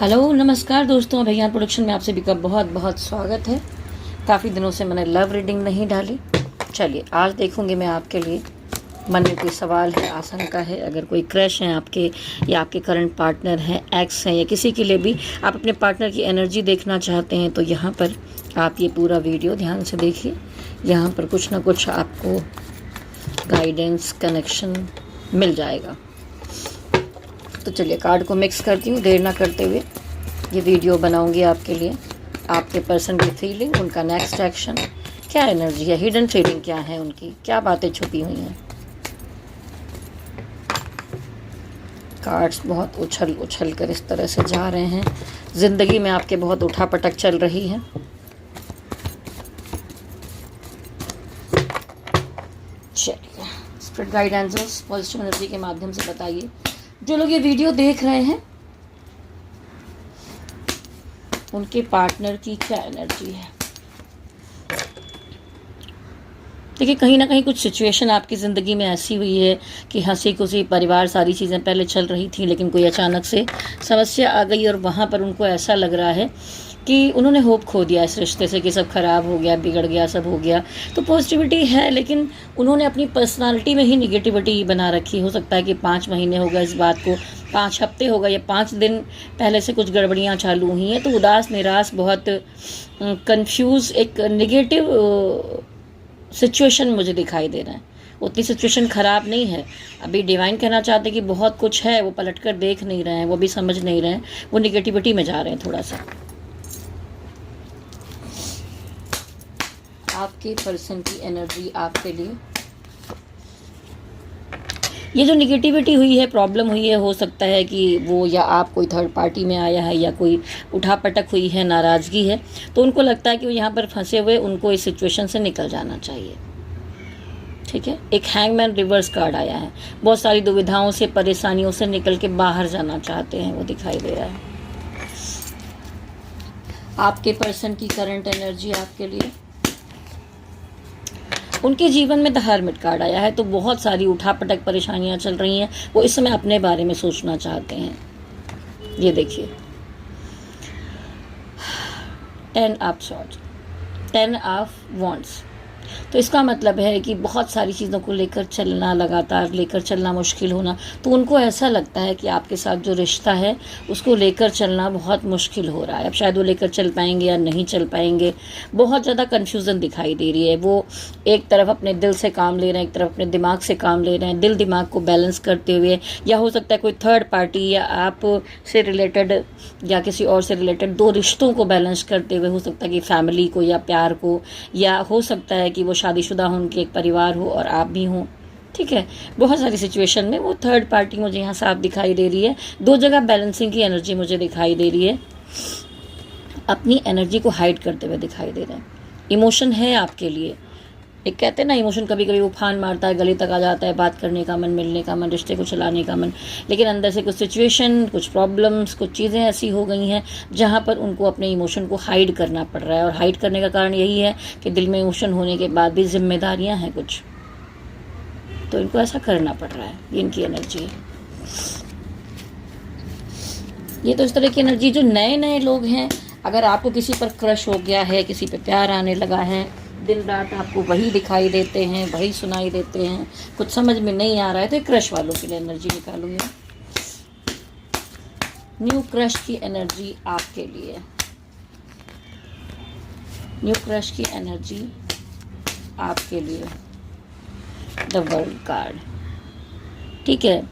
Hello नमस्कार दोस्तों, अभिज्ञान production में आप सभी का बहुत बहुत स्वागत है। काफ़ी दिनों से मैंने लव रीडिंग नहीं डाली। चलिए आज देखूंगी मैं आपके लिए। मन में कोई सवाल है, आशंका है, अगर कोई क्रश है आपके या आपके करंट पार्टनर हैं, एक्स हैं या किसी के लिए भी आप अपने पार्टनर की एनर्जी देखना चाहते हैं तो यहाँ पर आप ये पूरा वीडियो ध्यान से देखिए। यहाँ पर कुछ ना कुछ आपको गाइडेंस कनेक्शन मिल जाएगा। तो चलिए कार्ड को मिक्स करती हूँ, देर ना करते हुए ये वीडियो बनाऊंगी आपके लिए। आपके पर्सन की फीलिंग, उनका नेक्स्ट एक्शन, क्या एनर्जी है, हिडन फीलिंग क्या है उनकी, क्या बातें छुपी हुई हैं। कार्ड्स बहुत उछल उछल कर इस तरह से जा रहे हैं। ज़िंदगी में आपके बहुत उठापटक चल रही है। चलिए स्पिरिट गाइडेंस पॉजिटिव एनर्जी के माध्यम से बताइए, जो लोग ये वीडियो देख रहे हैं उनके पार्टनर की क्या एनर्जी है। देखिए कहीं ना कहीं कुछ सिचुएशन आपकी ज़िंदगी में ऐसी हुई है कि हंसी खुशी परिवार सारी चीज़ें पहले चल रही थी, लेकिन कोई अचानक से समस्या आ गई और वहाँ पर उनको ऐसा लग रहा है कि उन्होंने होप खो दिया इस रिश्ते से, कि सब खराब हो गया, बिगड़ गया, सब हो गया। तो पॉजिटिविटी है लेकिन उन्होंने अपनी पर्सनालिटी में ही निगेटिविटी बना रखी। हो सकता है कि 5 महीने हो गए इस बात को, 5 हफ्ते हो गए या 5 दिन पहले से कुछ गड़बड़ियाँ चालू हुई हैं। तो उदास, निराश, बहुत कंफ्यूज, एक निगेटिव सिचुएशन मुझे दिखाई दे रहा है। उतनी सिचुएशन ख़राब नहीं है। अभी डिवाइन कहना चाहते कि बहुत कुछ है, वो पलट कर देख नहीं रहे हैं, वो भी समझ नहीं रहे हैं, वो निगेटिविटी में जा रहे हैं थोड़ा सा। आपके पर्सन की एनर्जी आपके लिए, ये जो निगेटिविटी हुई है, प्रॉब्लम हुई है, हो सकता है कि वो या आप कोई थर्ड पार्टी में आया है या कोई उठापटक हुई है, नाराज़गी है, तो उनको लगता है कि वो यहाँ पर फंसे हुए, उनको इस सिचुएशन से निकल जाना चाहिए। ठीक है, एक हैंगमैन रिवर्स कार्ड आया है। बहुत सारी दुविधाओं से, परेशानियों से निकल के बाहर जाना चाहते हैं, वो दिखाई दे रहा है। आपके पर्सन की करंट एनर्जी आपके लिए, उनके जीवन में द हर्मिट कार्ड आया है। तो बहुत सारी उठापटक परेशानियां चल रही हैं, वो इस समय अपने बारे में सोचना चाहते हैं। ये देखिए 10 ऑफ सॉर्ड्स, 10 ऑफ वॉन्ड्स। तो इसका मतलब है कि बहुत सारी चीज़ों को लेकर चलना, लगातार लेकर चलना मुश्किल होना। तो उनको ऐसा लगता है कि आपके साथ जो रिश्ता है उसको लेकर चलना बहुत मुश्किल हो रहा है। अब शायद वो लेकर चल पाएंगे या नहीं चल पाएंगे। बहुत ज़्यादा कन्फ्यूज़न दिखाई दे रही है। वो एक तरफ अपने दिल से काम ले रहे हैं, एक तरफ अपने दिमाग से काम ले रहे हैं, दिल दिमाग को बैलेंस करते हुए। या हो सकता है कोई थर्ड पार्टी या आप से रिलेटेड या किसी और से रिलेटेड 2 रिश्तों को बैलेंस करते हुए। हो सकता है कि फैमिली को या प्यार को, या हो सकता है कि वो शादीशुदा हो, उनके एक परिवार हो और आप भी हों। ठीक है, बहुत सारी सिचुएशन में वो थर्ड पार्टी मुझे यहाँ साफ दिखाई दे रही है। 2 जगह बैलेंसिंग की एनर्जी मुझे दिखाई दे रही है। अपनी एनर्जी को हाइड करते हुए दिखाई दे रहे हैं। इमोशन है आपके लिए, एक कहते हैं ना, इमोशन कभी कभी उफान मारता है, गले तक आ जाता है, बात करने का मन, मिलने का मन, रिश्ते को चलाने का मन। लेकिन अंदर से कुछ सिचुएशन, कुछ प्रॉब्लम्स, कुछ चीज़ें ऐसी हो गई हैं जहाँ पर उनको अपने इमोशन को हाइड करना पड़ रहा है। और हाइड करने का कारण यही है कि दिल में इमोशन होने के बाद भी जिम्मेदारियाँ हैं कुछ, तो इनको ऐसा करना पड़ रहा है। ये इनकी एनर्जी है। ये तो इस तरह की एनर्जी, जो नए नए लोग हैं, अगर आपको किसी पर क्रश हो गया है, किसी पर प्यार आने लगा है, दिन रात आपको वही दिखाई देते हैं, वही सुनाई देते हैं, कुछ समझ में नहीं आ रहा है, तो क्रश वालों के लिए एनर्जी निकालूंगी। न्यू क्रश की एनर्जी आपके लिए, न्यू क्रश की एनर्जी आपके लिए, द वर्ल्ड कार्ड। ठीक है,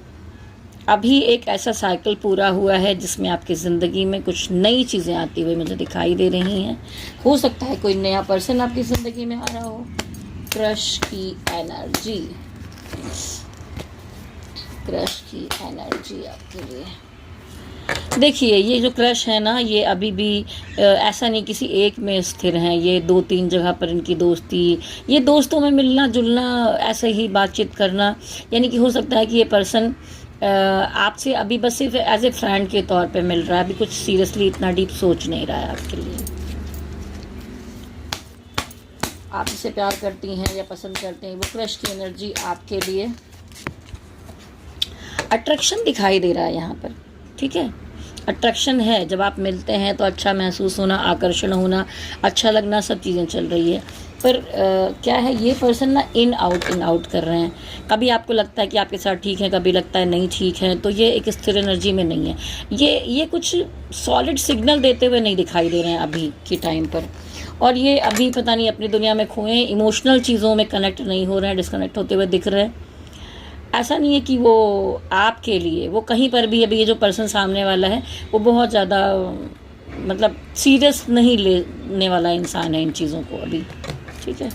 अभी एक ऐसा साइकिल पूरा हुआ है जिसमें आपकी ज़िंदगी में कुछ नई चीज़ें आती हुई मुझे दिखाई दे रही हैं। हो सकता है कोई नया पर्सन आपकी ज़िंदगी में आ रहा हो। क्रश की एनर्जी, क्रश की एनर्जी आपके लिए। देखिए ये जो क्रश है ना, ये अभी भी ऐसा नहीं किसी एक में स्थिर हैं। ये 2-3 जगह पर इनकी दोस्ती, ये दोस्तों में मिलना जुलना, ऐसे ही बातचीत करना। यानी कि हो सकता है कि ये पर्सन आपसे अभी बस सिर्फ एज ए फ्रेंड के तौर पे मिल रहा है, अभी कुछ सीरियसली इतना डीप सोच नहीं रहा है आपके लिए। आप इसे प्यार करती हैं या पसंद करते हैं, वो क्रश की एनर्जी आपके लिए। अट्रैक्शन दिखाई दे रहा है यहाँ पर। ठीक है, अट्रैक्शन है, जब आप मिलते हैं तो अच्छा महसूस होना, आकर्षण होना, अच्छा लगना, सब चीज़ें चल रही है। पर क्या है, ये पर्सन ना इन आउट कर रहे हैं। कभी आपको लगता है कि आपके साथ ठीक है, कभी लगता है नहीं ठीक है, तो ये एक स्थिर एनर्जी में नहीं है। ये कुछ सॉलिड सिग्नल देते हुए नहीं दिखाई दे रहे हैं अभी के टाइम पर। और ये अभी पता नहीं अपनी दुनिया में खोए, इमोशनल चीज़ों में कनेक्ट नहीं हो रहे हैं, डिस्कनेक्ट होते हुए दिख रहे हैं। ऐसा नहीं है कि वो आपके लिए, वो कहीं पर भी, अभी ये जो पर्सन सामने वाला है वो बहुत ज़्यादा मतलब सीरियस नहीं लेने वाला इंसान है इन चीज़ों को अभी, ठीक है।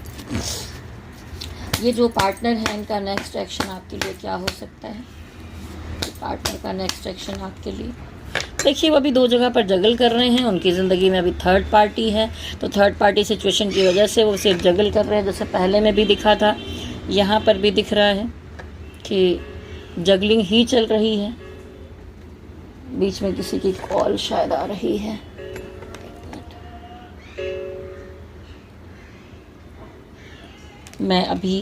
ये जो पार्टनर है, इनका नेक्स्ट एक्शन आपके लिए क्या हो सकता है? पार्टनर का नेक्स्ट एक्शन आपके लिए, देखिए वो अभी दो जगह पर जगल कर रहे हैं। उनकी ज़िंदगी में अभी थर्ड पार्टी है, तो थर्ड पार्टी सिचुएशन की वजह से वो सिर्फ जगल कर रहे हैं। जैसे पहले में भी दिखा था, यहाँ पर भी दिख रहा है कि जगलिंग ही चल रही है। बीच में किसी की कॉल शायद आ रही है, मैं अभी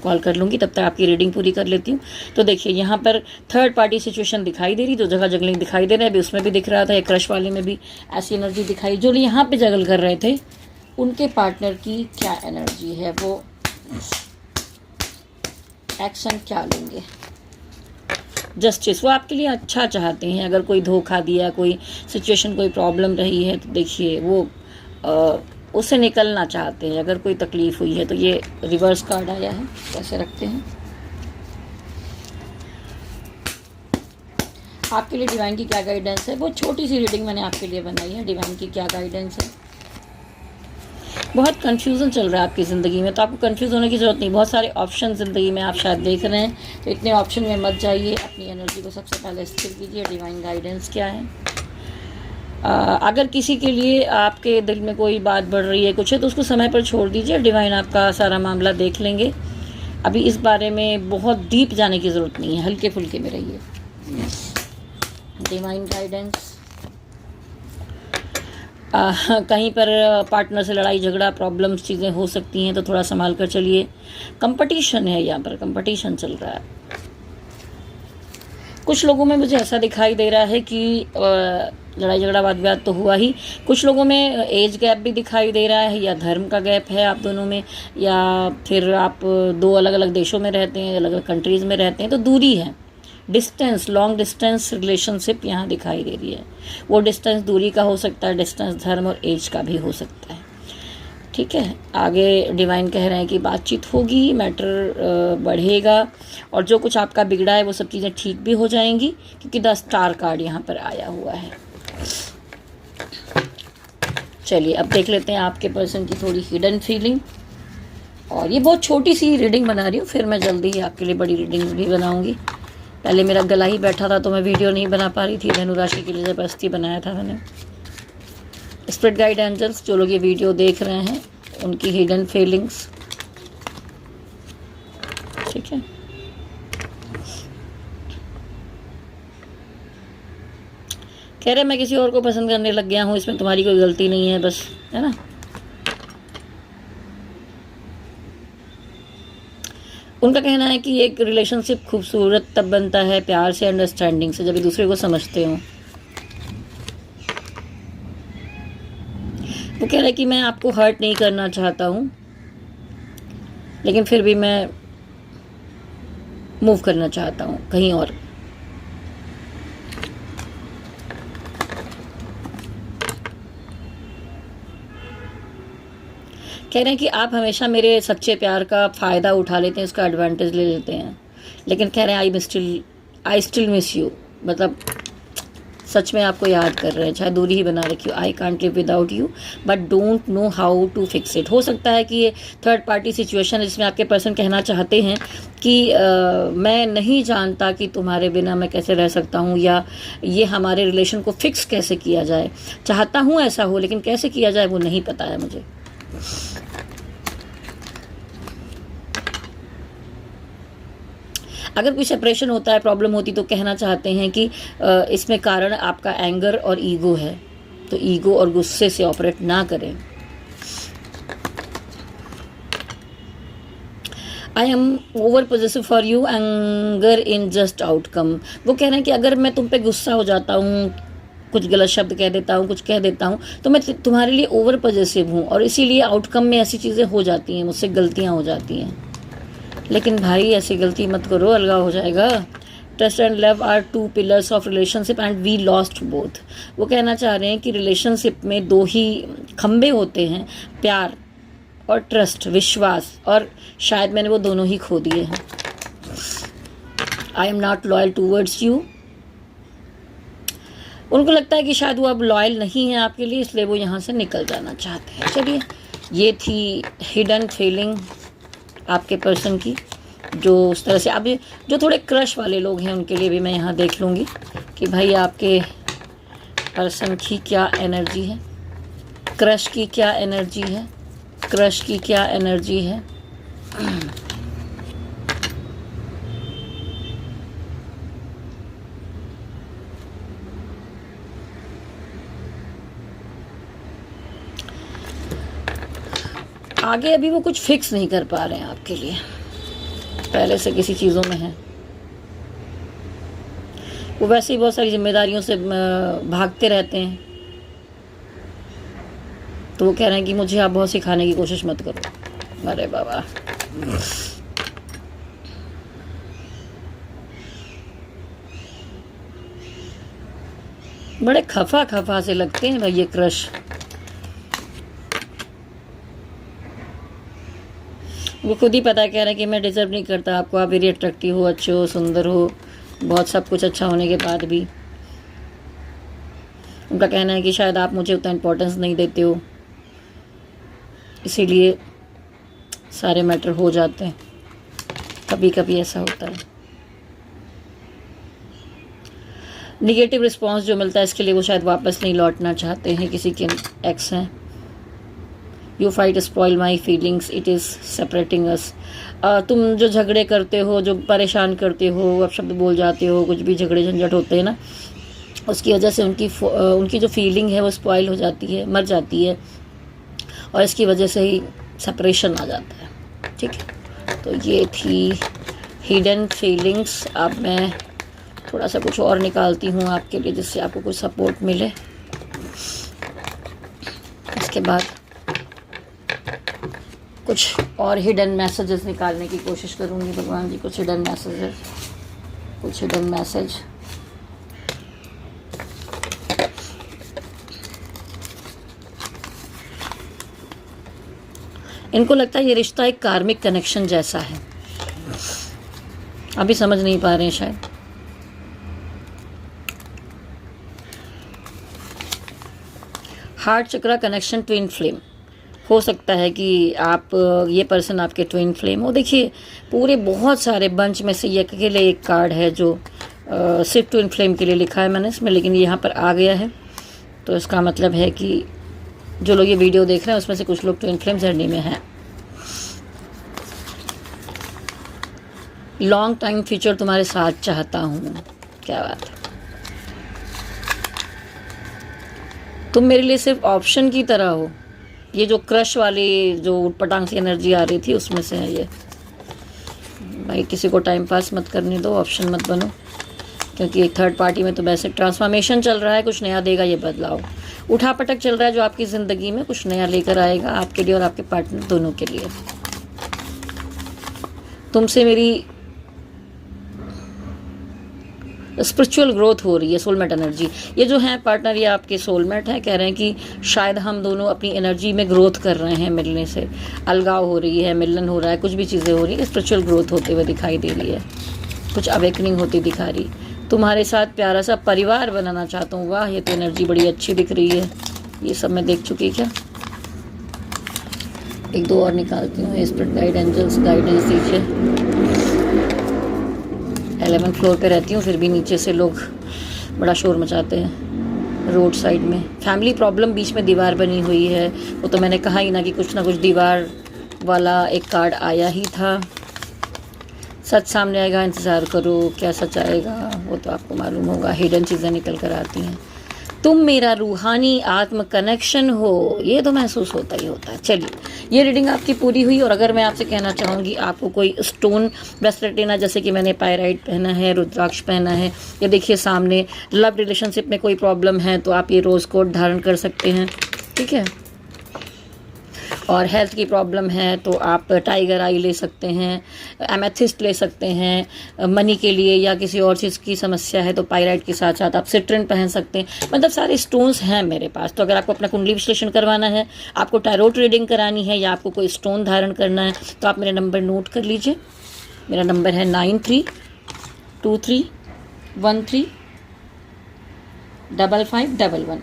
कॉल कर लूँगी, तब तक आपकी रीडिंग पूरी कर लेती हूँ। तो देखिए यहाँ पर थर्ड पार्टी सिचुएशन दिखाई दे रही, जो जगह जगलिंग दिखाई दे रहा है, अभी उसमें भी दिख रहा था, एक क्रश वाले में भी ऐसी एनर्जी दिखाई। जो यहाँ पे जगल कर रहे थे, उनके पार्टनर की क्या एनर्जी है, वो एक्शन क्या लेंगे? जस्टिस, वो आपके लिए अच्छा चाहते हैं। अगर कोई धोखा दिया, कोई सिचुएशन, कोई प्रॉब्लम रही है, तो देखिए वो उससे निकलना चाहते हैं। अगर कोई तकलीफ़ हुई है, तो ये रिवर्स कार्ड आया है, कैसे रखते हैं आपके लिए डिवाइन की क्या गाइडेंस है। वो छोटी सी रीडिंग मैंने आपके लिए बनाई है, डिवाइन की क्या गाइडेंस है। बहुत कन्फ्यूज़न चल रहा है आपकी ज़िंदगी में, तो आपको कन्फ्यूज़ होने की ज़रूरत नहीं। बहुत सारे ऑप्शन ज़िंदगी में आप शायद देख रहे हैं, तो इतने ऑप्शन में मत जाइए। अपनी एनर्जी को सबसे पहले स्थिर कीजिए। डिवाइन गाइडेंस क्या है? अगर किसी के लिए आपके दिल में कोई बात बढ़ रही है, कुछ है, तो उसको समय पर छोड़ दीजिए। डिवाइन आपका सारा मामला देख लेंगे। अभी इस बारे में बहुत डीप जाने की ज़रूरत नहीं है, हल्के फुल्के में रहिए। डिवाइन गाइडेंस, कहीं पर पार्टनर से लड़ाई झगड़ा, प्रॉब्लम्स, चीज़ें हो सकती हैं, तो थोड़ा संभाल कर चलिए। कंपटीशन है, यहाँ पर कंपटीशन चल रहा है। कुछ लोगों में मुझे ऐसा दिखाई दे रहा है कि लड़ाई झगड़ा वाद विवाद तो हुआ ही, कुछ लोगों में एज गैप भी दिखाई दे रहा है, या धर्म का गैप है आप दोनों में, या फिर आप दो अलग अलग देशों में रहते हैं, अलग अलग कंट्रीज़ में रहते हैं, तो दूरी है। डिस्टेंस, लॉन्ग डिस्टेंस रिलेशनशिप यहाँ दिखाई दे रही है। वो डिस्टेंस दूरी का हो सकता है, डिस्टेंस धर्म और एज का भी हो सकता है, ठीक है। आगे डिवाइन कह रहे हैं कि बातचीत होगी, मैटर बढ़ेगा, और जो कुछ आपका बिगड़ा है वो सब चीज़ें ठीक भी हो जाएंगी, क्योंकि 10 स्टार कार्ड यहाँ पर आया हुआ है। चलिए अब देख लेते हैं आपके पर्सन की थोड़ी हिडन फीलिंग। और ये बहुत छोटी सी रीडिंग बना रही हूँ, फिर मैं जल्दी ही आपके लिए बड़ी रीडिंग भी बनाऊंगी। पहले मेरा गला ही बैठा था, तो मैं वीडियो नहीं बना पा रही थी। धनु राशि के लिए ज़बरदस्ती बनाया था मैंने। स्पिरिट गाइड एंजल्स, जो लोग ये वीडियो देख रहे हैं, उनकी हिडन फीलिंग्स, ठीक है। कह रहे मैं किसी और को पसंद करने लग गया हूँ, इसमें तुम्हारी कोई गलती नहीं है, बस, है ना। उनका कहना है कि एक रिलेशनशिप खूबसूरत तब बनता है प्यार से, अंडरस्टैंडिंग से, जब एक दूसरे को समझते हो। वो कह रहा है कि मैं आपको हर्ट नहीं करना चाहता हूँ, लेकिन फिर भी मैं मूव करना चाहता हूँ कहीं और। कह रहे हैं कि आप हमेशा मेरे सच्चे प्यार का फ़ायदा उठा लेते हैं, उसका एडवांटेज ले लेते हैं, लेकिन कह रहे हैं आई स्टिल मिस यू, मतलब सच में आपको याद कर रहे हैं, चाहे दूरी ही बना रखी हो। I can't live without you but don't know how to fix it. हो सकता है कि ये थर्ड पार्टी सिचुएशन, जिसमें आपके पर्सन कहना चाहते हैं कि मैं नहीं जानता कि तुम्हारे बिना मैं कैसे रह सकता हूँ, या ये हमारे रिलेशन को फिक्स कैसे किया जाए। चाहता हूँ ऐसा हो, लेकिन कैसे किया जाए वो नहीं पता है मुझे। अगर कोई सेपरेशन होता है, प्रॉब्लम होती, तो कहना चाहते हैं कि इसमें कारण आपका एंगर और ईगो है, तो ईगो और गुस्से से ऑपरेट ना करें। I am over positive for you, anger in just outcome. वो कह रहे हैं कि अगर मैं तुम पे गुस्सा हो जाता हूँ, कुछ गलत शब्द कह देता हूँ, कुछ कह देता हूँ, तो मैं तुम्हारे लिए ओवर पॉजेसिव हूँ और इसीलिए आउटकम में ऐसी चीज़ें हो जाती हैं, मुझसे गलतियाँ हो जाती हैं। लेकिन भाई ऐसी गलती मत करो, अलगाव हो जाएगा। Trust and love are 2 pillars of relationship and we lost both. वो कहना चाह रहे हैं कि रिलेशनशिप में 2 ही खंबे होते हैं, प्यार और ट्रस्ट, विश्वास, और शायद मैंने वो दोनों ही खो दिए हैं। I am not loyal towards you. उनको लगता है कि शायद वो अब लॉयल नहीं है आपके लिए, इसलिए वो यहाँ से निकल जाना चाहते हैं। चलिए, ये थी हिडन फीलिंग आपके पर्सन की, जो उस तरह से अब जो थोड़े क्रश वाले लोग हैं उनके लिए भी मैं यहाँ देख लूँगी कि भाई आपके पर्सन की क्या एनर्जी है, क्रश की क्या एनर्जी है, क्रश की क्या एनर्जी है। आगे अभी वो कुछ फिक्स नहीं कर पा रहे हैं आपके लिए, पहले से किसी चीज़ों में है। वो वैसे ही बहुत सारी जिम्मेदारियों से भागते रहते हैं, तो वो कह रहे हैं कि मुझे आप बहुत सिखाने की कोशिश मत करो। अरे बाबा, बड़े खफा खफा से लगते हैं भाई ये क्रश। वो खुद ही पता कह रहे हैं कि मैं डिज़र्व नहीं करता आपको, आप वेरी अट्रैक्टिव हो, अच्छे हो, सुंदर हो, बहुत सब कुछ अच्छा होने के बाद भी। उनका कहना है कि शायद आप मुझे उतना इम्पोर्टेंस नहीं देते हो, इसीलिए सारे मैटर हो जाते हैं, कभी कभी ऐसा होता है। निगेटिव रिस्पॉन्स जो मिलता है इसके लिए वो शायद वापस नहीं लौटना चाहते हैं, किसी के एक्स हैं। You fight spoil my feelings, it is separating us. तुम जो झगड़े करते हो, जो परेशान करते हो, अब शब्द बोल जाते हो, कुछ भी झगड़े झंझट होते हैं ना, उसकी वजह से उनकी जो फीलिंग है वो स्पॉइल हो जाती है, मर जाती है, और इसकी वजह से ही सेपरेशन आ जाता है। ठीक है, तो ये थी हिडन फीलिंग्स। अब मैं थोड़ा सा कुछ और निकालती हूँ आपके लिए, जिससे आपको कुछ सपोर्ट मिले। इसके बाद कुछ और हिडन मैसेजेस निकालने की कोशिश करूँगी। भगवान जी, कुछ हिडन मैसेजेस, कुछ हिडन मैसेज। इनको लगता है ये रिश्ता एक कार्मिक कनेक्शन जैसा है, अभी समझ नहीं पा रहे हैं शायद। हार्ट चक्रा कनेक्शन, ट्विन फ्लेम। हो सकता है कि आप, ये पर्सन आपके ट्विन फ्लेम हो। देखिए, पूरे बहुत सारे बंच में से ये अकेले एक कार्ड है जो सिर्फ ट्विन फ्लेम के लिए लिखा है मैंने इसमें, लेकिन यहाँ पर आ गया है, तो इसका मतलब है कि जो लोग ये वीडियो देख रहे हैं उसमें से कुछ लोग ट्विन फ्लेम जर्नी में हैं। लॉन्ग टाइम फ्यूचर तुम्हारे साथ चाहता हूँ। क्या बात है, तुम मेरे लिए सिर्फ ऑप्शन की तरह हो। ये जो क्रश वाली जो उटपटांग सी एनर्जी आ रही थी उसमें से है ये। भाई किसी को टाइम पास मत करने दो, ऑप्शन मत बनो, क्योंकि एक थर्ड पार्टी में तो वैसे ट्रांसफॉर्मेशन चल रहा है, कुछ नया देगा ये बदलाव। उठा पटक चल रहा है जो आपकी ज़िंदगी में कुछ नया लेकर आएगा आपके लिए और आपके पार्टनर दोनों के लिए। तुमसे मेरी स्पिरिचुअल ग्रोथ हो रही है, सोलमेट एनर्जी। ये जो है पार्टनर, ये आपके सोलमेट हैं, कह रहे हैं कि शायद हम दोनों अपनी एनर्जी में ग्रोथ कर रहे हैं, मिलने से अलगाव हो रही है, मिलन हो रहा है, कुछ भी चीज़ें हो रही है, स्पिरिचुअल ग्रोथ होते हुए दिखाई दे रही है, कुछ अवेकनिंग होती दिखा रही। तुम्हारे साथ प्यारा सा परिवार बनाना चाहता हूँ। वाह, ये तो एनर्जी बड़ी अच्छी दिख रही है। ये सब मैं देख चुकी क्या, एक दो और निकालती हूँ। स्पिरिट गाइड, एंजल्स गाइडेंस दीजिए। 11th फ्लोर पे रहती हूँ, फिर भी नीचे से लोग बड़ा शोर मचाते हैं रोड साइड में। फैमिली प्रॉब्लम, बीच में दीवार बनी हुई है, वो तो मैंने कहा ही ना कि कुछ ना कुछ दीवार वाला एक कार्ड आया ही था। सच सामने आएगा, इंतज़ार करो, क्या सच आएगा वो तो आपको मालूम होगा। हिडन चीज़ें निकल कर आती हैं। तुम मेरा रूहानी आत्म कनेक्शन हो, ये तो महसूस होता ही होता है। चलिए, ये रीडिंग आपकी पूरी हुई। और अगर मैं आपसे कहना चाहूँगी आपको कोई स्टोन ब्रेसलेट लेना, जैसे कि मैंने पायराइट पहना है, रुद्राक्ष पहना है, या देखिए सामने लव रिलेशनशिप में कोई प्रॉब्लम है तो आप ये रोज़ कोड धारण कर सकते हैं, ठीक है। और हेल्थ की प्रॉब्लम है तो आप टाइगर आई ले सकते हैं, एमेथिस्ट ले सकते हैं। मनी के लिए या किसी और चीज़ की समस्या है तो पायराइट के साथ साथ आप सिट्रिन पहन सकते हैं। मतलब सारे स्टोन्स हैं मेरे पास। तो अगर आपको अपना कुंडली विश्लेषण करवाना है, आपको टैरोट रीडिंग करानी है, या आपको कोई स्टोन धारण करना है, तो आप मेरा नंबर नोट कर लीजिए। मेरा नंबर है 9323135511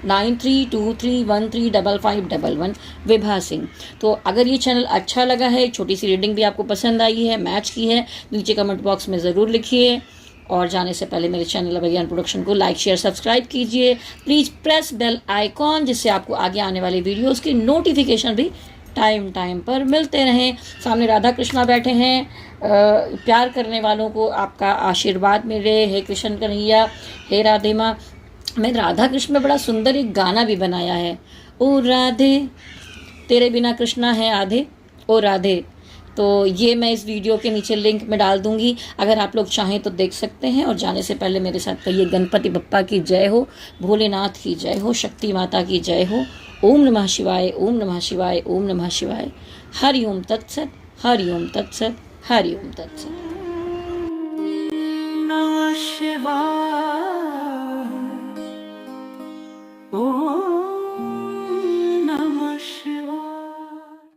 9323135511 विभा सिंह। तो अगर ये चैनल अच्छा लगा है, छोटी सी रीडिंग भी आपको पसंद आई है, मैच की है, नीचे कमेंट बॉक्स में ज़रूर लिखिए। और जाने से पहले मेरे चैनल अभिज्ञान प्रोडक्शन को लाइक शेयर सब्सक्राइब कीजिए। प्लीज़ प्रेस बेल आइकॉन, जिससे आपको आगे आने वाले वीडियोज़ की नोटिफिकेशन भी टाइम पर मिलते रहें। सामने राधा कृष्णा बैठे हैं, प्यार करने वालों को आपका आशीर्वाद मिले। हे कृष्ण कन्हैया, हे राधे माँ। मैं राधा कृष्ण में बड़ा सुंदर एक गाना भी बनाया है, ओ राधे तेरे बिना कृष्णा है आधे, ओ राधे। तो ये मैं इस वीडियो के नीचे लिंक में डाल दूंगी, अगर आप लोग चाहें तो देख सकते हैं। और जाने से पहले मेरे साथ कहिए, गणपति बप्पा की जय हो, भोलेनाथ की जय हो, शक्ति माता की जय हो। ओम नमः शिवाय, ओम नमः शिवाय, ओम नमः शिवाय। हरि ओम तत्सत, हरि ओम तत्सत, हरि ओम तत्सत। नमः शिवाय। Oh